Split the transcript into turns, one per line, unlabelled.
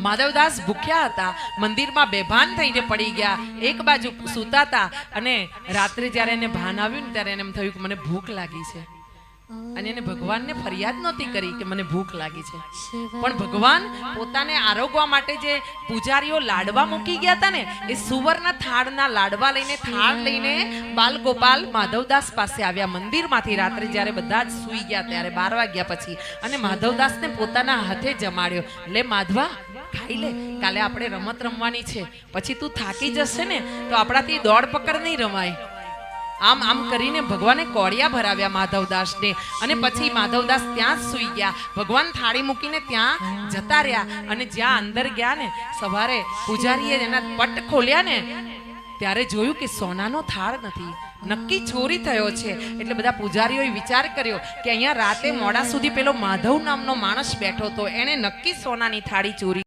માધવદાસ ભૂખ્યા હતા, મંદિરમાં બેભાન થઈને પડી ગયા, એક બાજુ સૂતા હતા અને રાત્રે જ્યારે એને ભાન આવ્યું ને ત્યારે એને એમ થયું કે મને ભૂખ લાગી છે. અને એને ભગવાનને ફરિયાદ નહોતી કરી કે મને ભૂખ લાગી છે, પણ ભગવાન પોતાને આરોગવા માટે જે પૂજારીઓ લાડવા મૂકી ગયા હતા ને, એ સુવર્ણ થાળના લાડવા લઈને થાળ લઈને બાલગોપાલ માધવદાસ પાસે આવ્યા મંદિરમાંથી રાત્રે જ્યારે બધા જ સૂઈ ગયા ત્યારે 12 વાગ્યા પછી, અને માધવદાસને પોતાના હાથે જમાડ્યો. લે માધવા, ખાઈ લે, કાલે આપણે રમત રમવાની છે, પછી તું થાકી જશે ને તો આપણાથી દોડ પકડ નહીં રમાય. આમ આમ કરીને ભગવાને કોળિયા ભરાવ્યા માધવદાસને, અને પછી માધવદાસ ત્યાં જ સૂઈ ગયા. ભગવાન થાળી મૂકીને ત્યાં જતા રહ્યા, અને જ્યાં અંદર ગયા ને સવારે પૂજારીએ એના પટ ખોલ્યા ને ત્યારે જોયું કે સોનાનો થાળ નથી, નક્કી ચોરી થયો છે. એટલે બધા પૂજારીઓએ વિચાર કર્યો કે અહીંયા રાતે મોડા સુધી પેલો માધવ નામનો માણસ બેઠો હતો, એણે નક્કી સોનાની થાળી ચોરી